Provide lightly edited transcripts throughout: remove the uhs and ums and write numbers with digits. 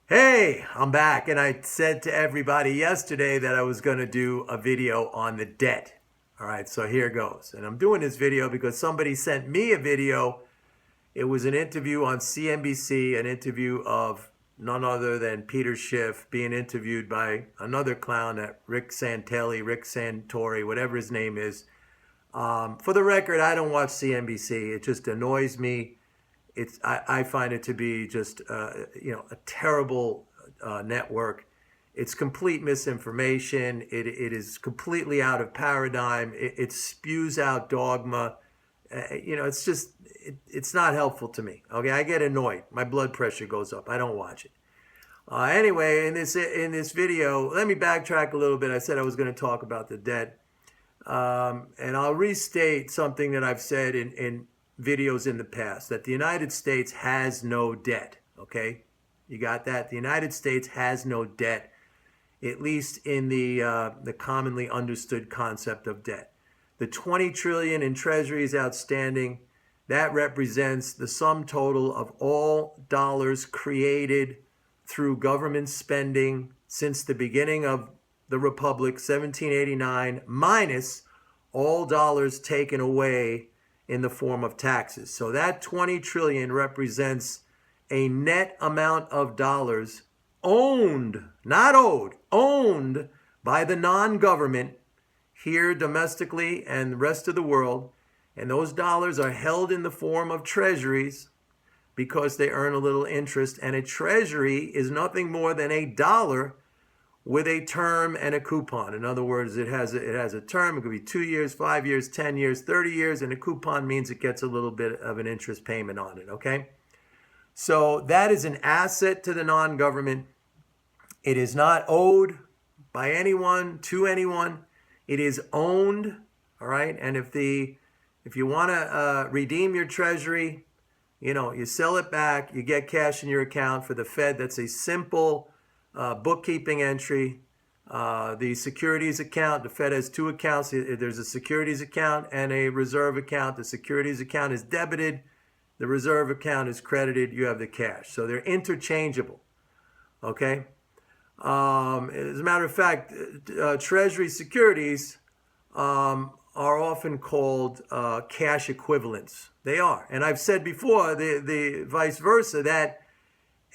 Hey, I'm back, and I said to everybody yesterday that I was going to do a video on the debt. All right, so here goes. And I'm doing this video because somebody sent me a video. It was an interview on CNBC, an interview of none other than Peter+Schiff being interviewed by another clown, that Rick Santori, whatever his name is. For the record, I don't watch CNBC. It just annoys me. I find it to be just a terrible network. It's complete misinformation. It is completely out of paradigm. It spews out dogma. It's not helpful to me. Okay, I get annoyed. My blood pressure goes up. I don't watch it. Anyway, in this video, let me backtrack a little bit. I said I was going to talk about the debt, and I'll restate something that I've said in videos in the past, that the United States has no debt. Okay, you got that? The United States has no debt, at least in the commonly understood concept of debt. The 20 trillion in treasuries outstanding, that represents the sum total of all dollars created through government spending since the beginning of the Republic, 1789, minus all dollars taken away in the form of taxes. So that 20 trillion represents a net amount of dollars owned, not owed, owned by the non-government here domestically and the rest of the world. And those dollars are held in the form of treasuries because they earn a little interest. And a treasury is nothing more than a dollar with a term and a coupon. In other words, it has a term. It could be 2 years, 5 years, 10 years, 30 years, and a coupon means it gets a little bit of an interest payment on it, okay? So that is an asset to the non-government. It is not owed by anyone to anyone. It is owned, all right? And if you want to redeem your treasury, you sell it back, you get cash in your account. For the Fed, that's a simple bookkeeping entry. The securities account, the Fed has two accounts. There's a securities account and a reserve account. The securities account is debited. The reserve account is credited. You have the cash. So they're interchangeable. Okay? As a matter of fact, Treasury securities are often called cash equivalents. They are. And I've said before, the vice versa, that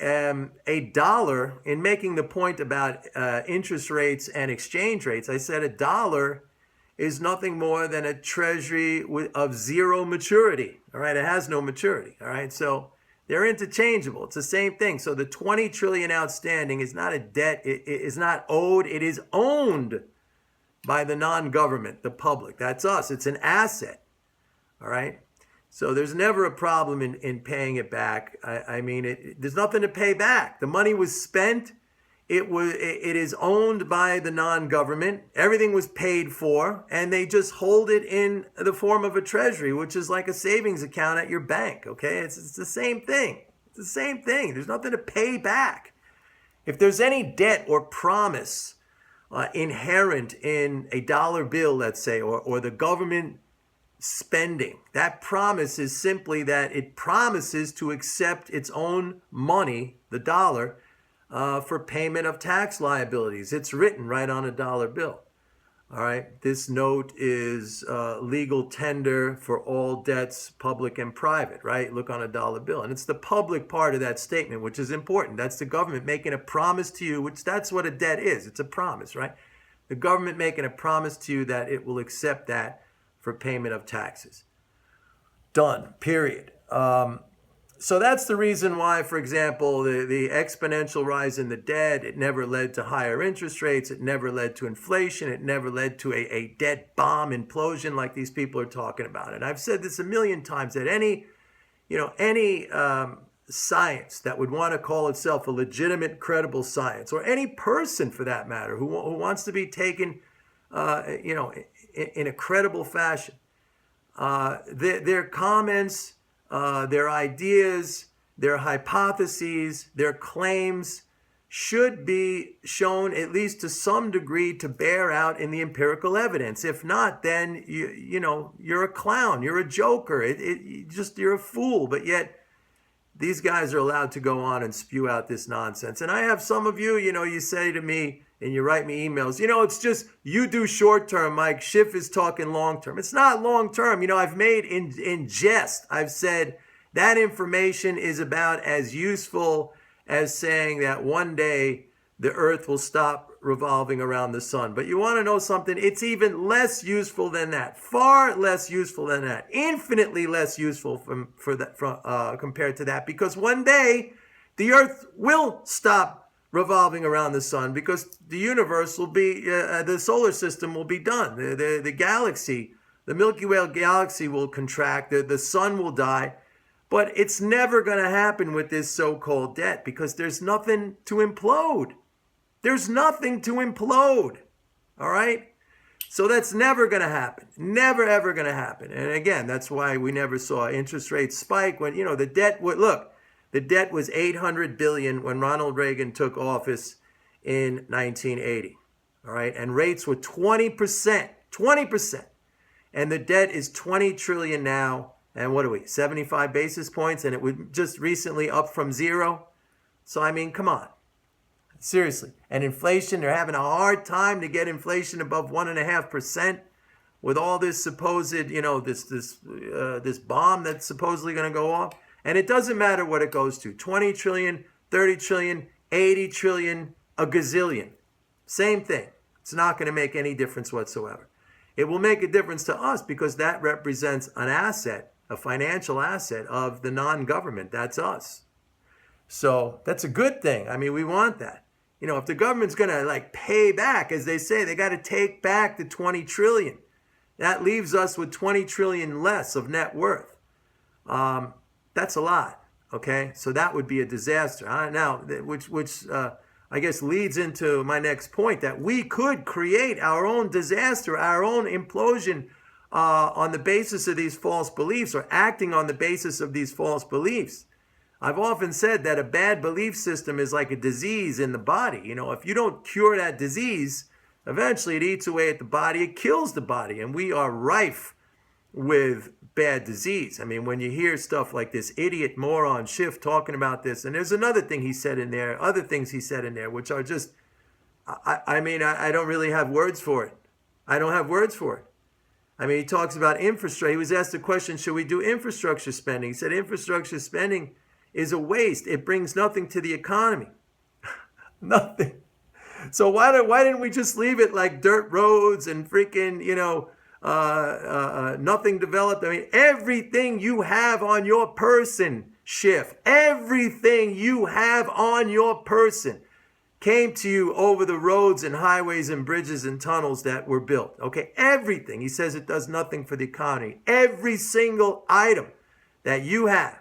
a dollar, in making the point about interest rates and exchange rates, I said a dollar is nothing more than a treasury of zero maturity. All right, it has no maturity. All right, so they're interchangeable. It's the same thing. So the 20 trillion outstanding is not a debt. It is not owed. It is owned by the non-government, the public. That's us. It's an asset. All right. So there's never a problem in paying it back. There's nothing to pay back. The money was spent. It is owned by the non-government. Everything was paid for, and they just hold it in the form of a treasury, which is like a savings account at your bank. Okay, it's the same thing. It's the same thing. There's nothing to pay back. If there's any debt or promise inherent in a dollar bill, let's say, or the government spending, that promise is simply that it promises to accept its own money, the dollar, for payment of tax liabilities. It's written right on a dollar bill. All right. This note is legal tender for all debts, public and private, right? Look on a dollar bill. And it's the public part of that statement, which is important. That's the government making a promise to you, which that's what a debt is. It's a promise, right? The government making a promise to you that it will accept that for payment of taxes. Done, period. So that's the reason why, for example, the exponential rise in the debt, it never led to higher interest rates. It never led to inflation. It never led to a debt bomb implosion like these people are talking about. And I've said this a million times, that any science that would want to call itself a legitimate, credible science, or any person for that matter who wants to be taken in a credible fashion, their comments, their ideas, their hypotheses, their claims should be shown at least to some degree to bear out in the empirical evidence. If not, then you're a clown, you're a joker, you're a fool. But yet these guys are allowed to go on and spew out this nonsense. And I have some of you, you say to me and you write me emails, it's just you do short term, Mike. Schiff is talking long term. It's not long term. I've made in jest, I've said that information is about as useful as saying that one day the earth will stop revolving around the sun. But you want to know something? It's even less useful than that. Far less useful than that. Infinitely less useful compared to that. Because one day the earth will stop revolving around the sun, because the universe will be, the solar system will be done. The galaxy, the Milky Way galaxy will contract. The sun will die. But it's never going to happen with this so-called debt, because there's nothing to implode. There's nothing to implode. All right? So that's never going to happen. Never, ever going to happen. And again, that's why we never saw interest rates spike when, the debt would, look, the debt was $800 billion when Ronald Reagan took office in 1980. All right? And rates were 20%. 20%. And the debt is 20 trillion now. And what are we? 75 basis points. And it was just recently up from zero. So, I mean, come on. Seriously. And inflation, they're having a hard time to get inflation above 1.5% with all this supposed, this bomb that's supposedly going to go off. And it doesn't matter what it goes to. 20 trillion, 30 trillion, 80 trillion, a gazillion. Same thing. It's not going to make any difference whatsoever. It will make a difference to us because that represents an asset, a financial asset of the non-government. That's us. So that's a good thing. I mean, we want that. If the government's going to pay back, as they say, they got to take back the 20 trillion. That leaves us with 20 trillion less of net worth. That's a lot. Okay. So that would be a disaster. Now, which I guess leads into my next point, that we could create our own disaster, our own implosion on the basis of these false beliefs, or acting on the basis of these false beliefs. I've often said that a bad belief system is like a disease in the body. If you don't cure that disease, eventually it eats away at the body, it kills the body, and we are rife with bad disease. I mean, when you hear stuff like this idiot moron Schiff talking about this, and there's another thing he said in there, other things he said in there, which are just, I don't really have words for it. I don't have words for it. I mean, he talks about infrastructure. He was asked the question, should we do infrastructure spending? He said, infrastructure spending is a waste. It brings nothing to the economy. Nothing. So why didn't we just leave it like dirt roads and freaking, nothing developed? I mean, everything you have on your person, Schiff, everything you have on your person came to you over the roads and highways and bridges and tunnels that were built. Okay, everything. He says it does nothing for the economy. Every single item that you have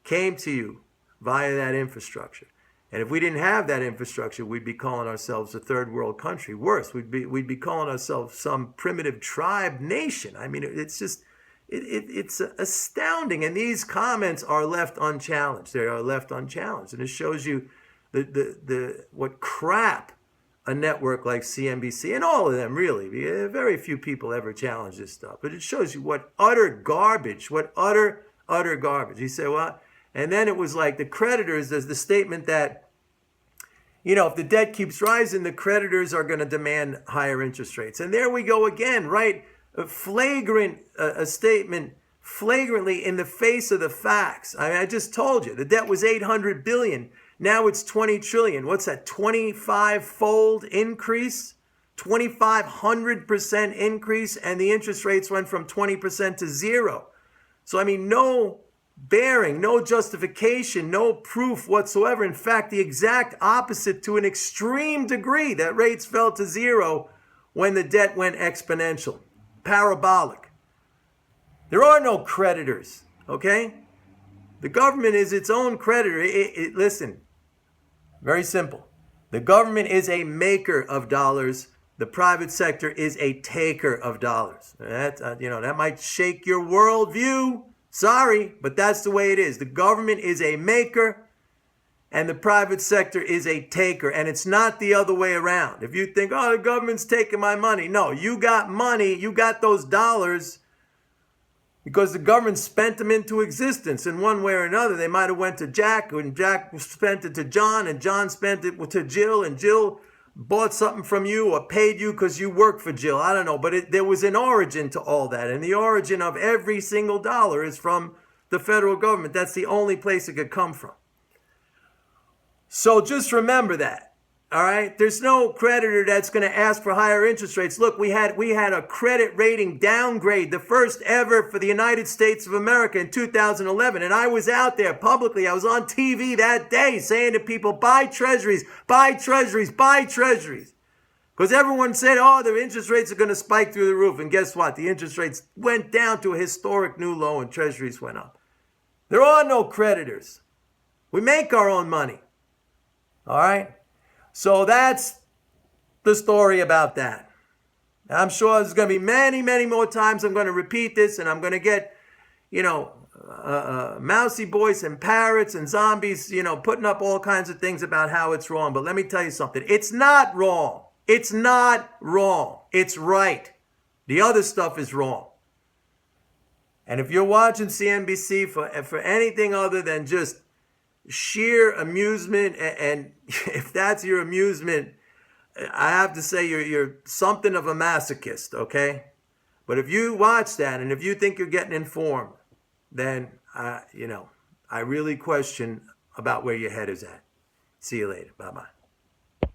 came to you via that infrastructure. And if we didn't have that infrastructure, we'd be calling ourselves a third world country. Worse, we'd be calling ourselves some primitive tribe nation. I mean, it's just, it's astounding. And these comments are left unchallenged. They are left unchallenged. And it shows you what crap a network like CNBC, and all of them really, very few people ever challenge this stuff. But it shows you what utter garbage, utter garbage. You say, what? And then it was like the creditors, there's the statement that, if the debt keeps rising, the creditors are going to demand higher interest rates. And there we go again, right? A statement flagrantly in the face of the facts. I mean, I just told you, the debt was $800 billion. Now it's 20 trillion. What's that? 25-fold increase? 2,500% increase, and the interest rates went from 20% to zero. So, I mean, no bearing, no justification, no proof whatsoever. In fact, the exact opposite to an extreme degree, that rates fell to zero when the debt went exponential, parabolic. There are no creditors, okay? The government is its own creditor. Listen, very simple. The government is a maker of dollars. The private sector is a taker of dollars. That might shake your worldview. Sorry, but that's the way it is. The government is a maker and the private sector is a taker. And it's not the other way around. If you think, the government's taking my money. No, you got money. You got those dollars because the government spent them into existence in one way or another. They might have went to Jack, and Jack spent it to John, and John spent it to Jill, and Jill bought something from you or paid you because you worked for Jill. I don't know, but there was an origin to all that, and the origin of every single dollar is from the federal government. That's the only place it could come from. So just remember that. All right, there's no creditor that's going to ask for higher interest rates. Look, we had a credit rating downgrade, the first ever for the United States of America in 2011, and I was out there publicly. I was on TV that day saying to people, buy treasuries, buy treasuries, buy treasuries. Because everyone said, oh, the interest rates are going to spike through the roof. And guess what? The interest rates went down to a historic new low and treasuries went up. There are no creditors. We make our own money. All right? So that's the story about that. I'm sure there's going to be many, many more times I'm going to repeat this, and I'm going to get, mousy boys and parrots and zombies, putting up all kinds of things about how it's wrong. But let me tell you something. It's not wrong. It's not wrong. It's right. The other stuff is wrong. And if you're watching CNBC for anything other than just sheer amusement, and if that's your amusement, I have to say you're something of a masochist, okay? But if you watch that and if you think you're getting informed, then I really question about where your head is at. See you later. Bye-bye.